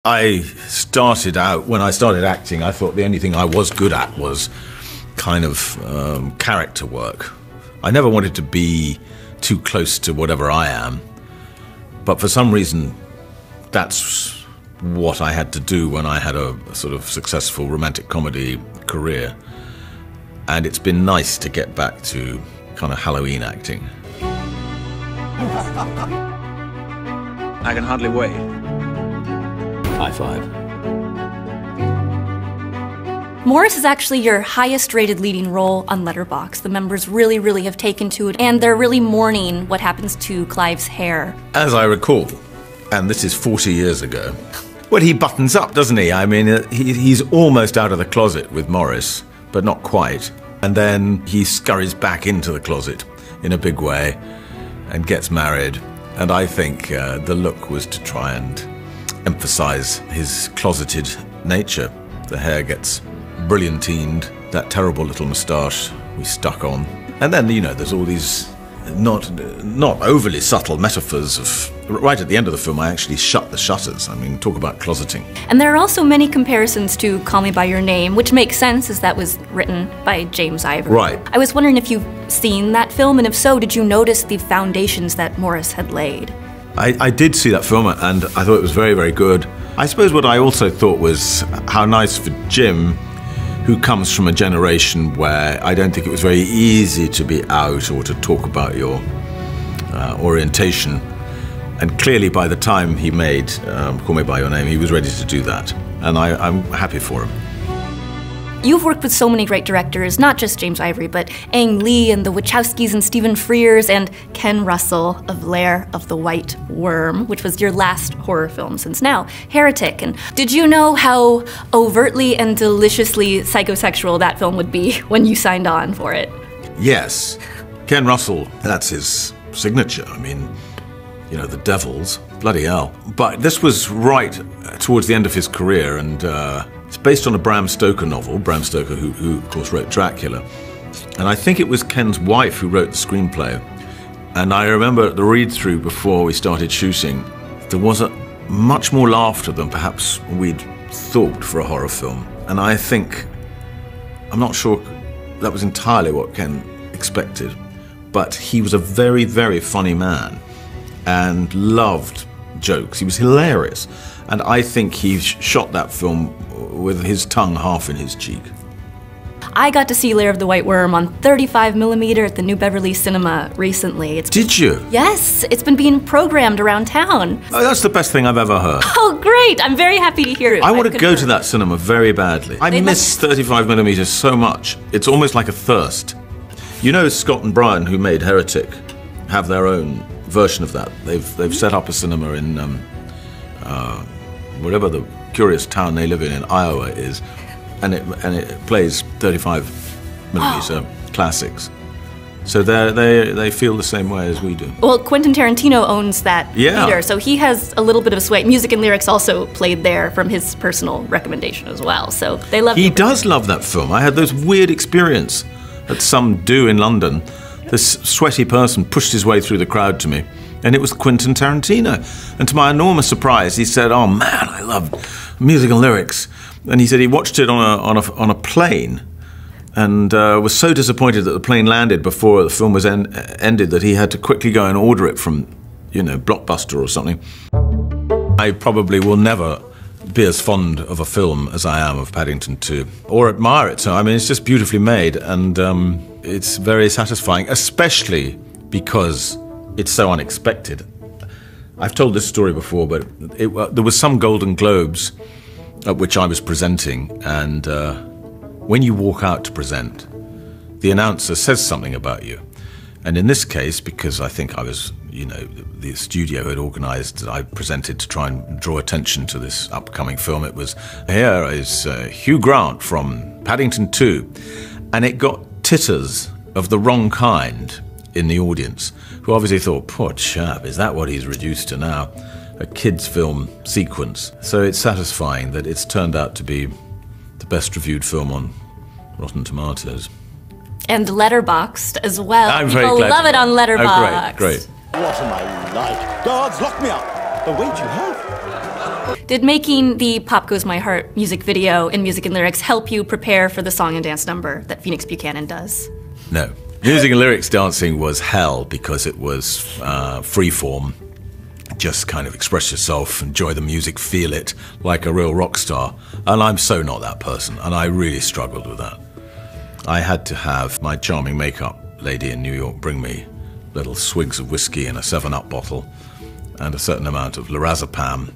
I started out, when I started acting, I thought the only thing I was good at was kind of character work. I never wanted to be too close to whatever I am, but for some reason that's what I had to do when I had a sort of successful romantic comedy career. And it's been nice to get back to kind of Halloween acting. I can hardly wait. High five. Maurice is actually your highest rated leading role on Letterboxd. The members really have taken to it, and they're really mourning what happens to Clive's hair. As I recall, and this is 40 years ago, well, he buttons up, doesn't he? I mean, he's almost out of the closet with Maurice, but not quite. And then he scurries back into the closet in a big way and gets married. And I think the look was to try and emphasize his closeted nature. The hair gets brilliantined, that terrible little moustache we stuck on. And then, you know, there's all these not overly subtle metaphors of, right at the end of the film, I actually shut the shutters. I mean, talk about closeting. And there are also many comparisons to Call Me By Your Name, which makes sense as that was written by James Ivory. Right. I was wondering if you've seen that film, and if so, did you notice the foundations that Maurice had laid? I did see that film, and I thought it was very good. I suppose what I also thought was how nice for Jim, who comes from a generation where I don't think it was very easy to be out or to talk about your orientation. And clearly by the time he made Call Me By Your Name, he was ready to do that. And I'm happy for him. You've worked with so many great directors, not just James Ivory, but Ang Lee and the Wachowskis and Stephen Frears and Ken Russell of Lair of the White Worm, which was your last horror film since now, Heretic. And did you know how overtly and deliciously psychosexual that film would be when you signed on for it? Yes. Ken Russell, that's his signature. I mean, you know, the Devils, bloody hell. But this was right towards the end of his career, and it's based on a Bram Stoker novel, Bram Stoker, who of course wrote Dracula. And I think it was Ken's wife who wrote the screenplay. And I remember at the read-through before we started shooting, there was much more laughter than perhaps we'd thought for a horror film. And I think, I'm not sure that was entirely what Ken expected, but he was a very funny man and loved jokes. He was hilarious. And I think he shot that film with his tongue half in his cheek. I got to see Lair of the White Worm on 35mm at the New Beverly Cinema recently. Did you? Yes, it's been being programmed around town. Oh, that's the best thing I've ever heard. Oh, great! I'm very happy to hear it. I want to go to that cinema very badly. I miss 35mm so much. It's almost like a thirst. You know Scott and Brian, who made Heretic, have their own version of that. They've set up a cinema in whatever the curious town they live in Iowa is, and it plays 35mm classics. So they feel the same way as we do. Well, Quentin Tarantino owns that theater, so he has a little bit of sway. Music and lyrics also played there from his personal recommendation as well. So they love. He does love that film. I had this weird experience that some do in London. This sweaty person pushed his way through the crowd to me, and it was Quentin Tarantino. And to my enormous surprise, he said, "Oh man, I love music and lyrics." And he said he watched it on a plane, and was so disappointed that the plane landed before the film was ended that he had to quickly go and order it from, you know, Blockbuster or something. I probably will never be as fond of a film as I am of Paddington 2, or admire it. So I mean, it's just beautifully made, and it's very satisfying, especially because it's so unexpected. I've told this story before, but there was some Golden Globes at which I was presenting, and when you walk out to present, the announcer says something about you. And in this case, because I think I was, you know, the studio had organized that I presented to try and draw attention to this upcoming film, it was, here is Hugh Grant from Paddington 2. And it got titters of the wrong kind in the audience, who obviously thought, poor chap, is that what he's reduced to now? A kid's film sequence. So it's satisfying that it's turned out to be the best reviewed film on Rotten Tomatoes. And Letterboxd as well. I'm very glad. People love it on Letterboxd. Oh, great. What am I like? Guards, lock me up. The weight you have. Did making the Pop Goes My Heart music video in Music and Lyrics help you prepare for the song and dance number that Phoenix Buchanan does? No. Music and lyrics dancing was hell because it was free form. Just kind of express yourself, enjoy the music, feel it like a real rock star. And I'm so not that person, and I really struggled with that. I had to have my charming makeup lady in New York bring me little swigs of whiskey in a 7-Up bottle and a certain amount of lorazepam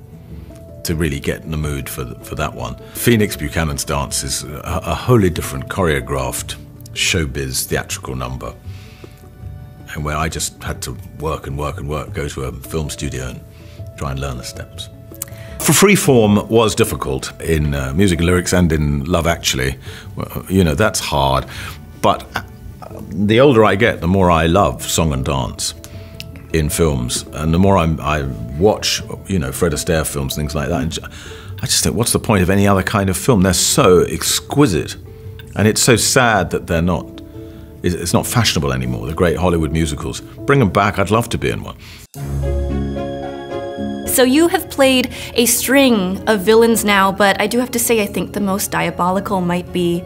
to really get in the mood for that one. Phoenix Buchanan's dance is a wholly different choreographed showbiz theatrical number, and where I just had to work and work and work, go to a film studio and try and learn the steps. For freeform was difficult in Music and Lyrics and in Love Actually. You know, that's hard. But the older I get, the more I love song and dance in films. And the more I watch, you know, Fred Astaire films, things like that. And I just think, what's the point of any other kind of film? They're so exquisite. And it's so sad that they're not. It's not fashionable anymore, the great Hollywood musicals. Bring them back, I'd love to be in one. So you have played a string of villains now, but I do have to say I think the most diabolical might be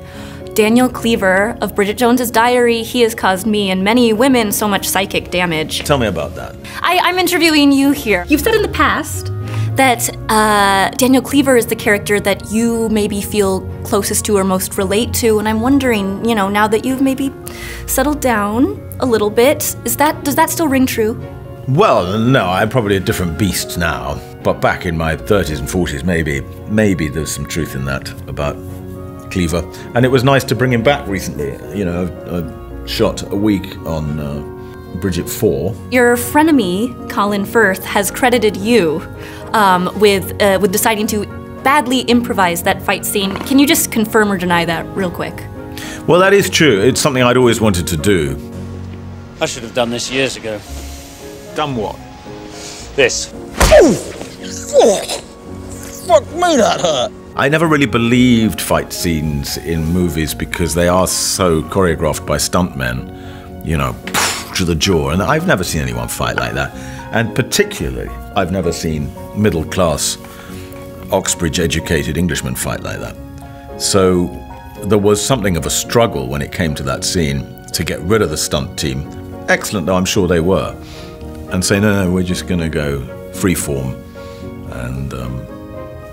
Daniel Cleaver of Bridget Jones's Diary. He has caused me and many women so much psychic damage. Tell me about that. I'm interviewing you here. You've said in the past that Daniel Cleaver is the character that you maybe feel closest to or most relate to, and I'm wondering, you know, now that you've maybe settled down a little bit, does that still ring true? Well, no, I'm probably a different beast now, but back in my 30s and 40s, maybe there's some truth in that about Cleaver, and it was nice to bring him back recently. You know, I've shot a week on Bridget 4. Your frenemy, Colin Firth, has credited you with deciding to badly improvise that fight scene. Can you just confirm or deny that real quick? Well, that is true. It's something I'd always wanted to do. I should have done this years ago. Done what? This. Oh! Fuck me, that hurt! I never really believed fight scenes in movies because they are so choreographed by stuntmen, you know, to the jaw, and I've never seen anyone fight like that. And particularly, I've never seen middle-class, Oxbridge-educated Englishmen fight like that. So there was something of a struggle when it came to that scene to get rid of the stunt team, excellent though I'm sure they were, and say, no, we're just going to go freeform and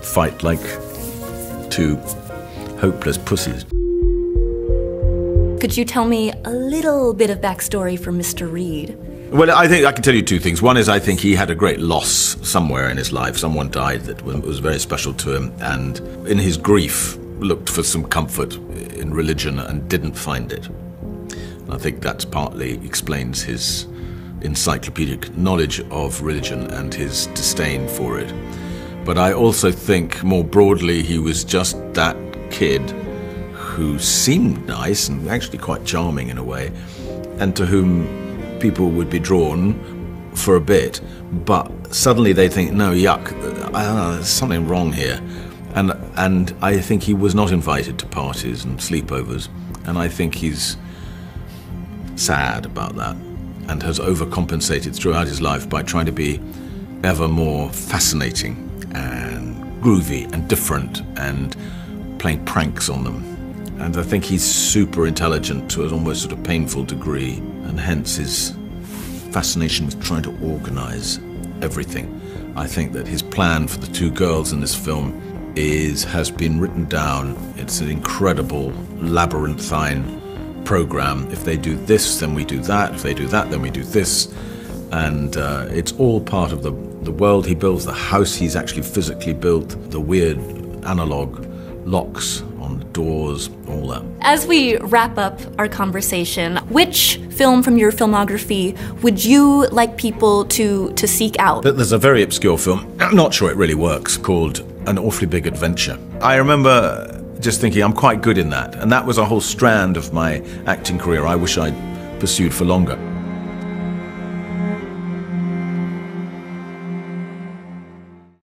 fight like two hopeless pussies. Could you tell me a little bit of backstory for Mr. Reed? Well, I think I can tell you two things. One is I think he had a great loss somewhere in his life. Someone died that was very special to him, and in his grief looked for some comfort in religion and didn't find it. And I think that partly explains his encyclopedic knowledge of religion and his disdain for it. But I also think more broadly he was just that kid who seemed nice and actually quite charming in a way, and to whom people would be drawn for a bit, but suddenly they think, no, yuck, there's something wrong here. And I think he was not invited to parties and sleepovers, and I think he's sad about that and has overcompensated throughout his life by trying to be ever more fascinating and groovy and different and playing pranks on them. And I think he's super intelligent to an almost sort of painful degree, and hence his fascination with trying to organize everything. I think that his plan for the two girls in this film has been written down. It's an incredible labyrinthine program. If they do this, then we do that. If they do that, then we do this. And it's all part of the world he builds, the house he's actually physically built, the weird analog locks on the doors, all that. As we wrap up our conversation, which film from your filmography would you like people to seek out? There's a very obscure film, I'm not sure it really works, called An Awfully Big Adventure. I remember just thinking I'm quite good in that, and that was a whole strand of my acting career I wish I'd pursued for longer.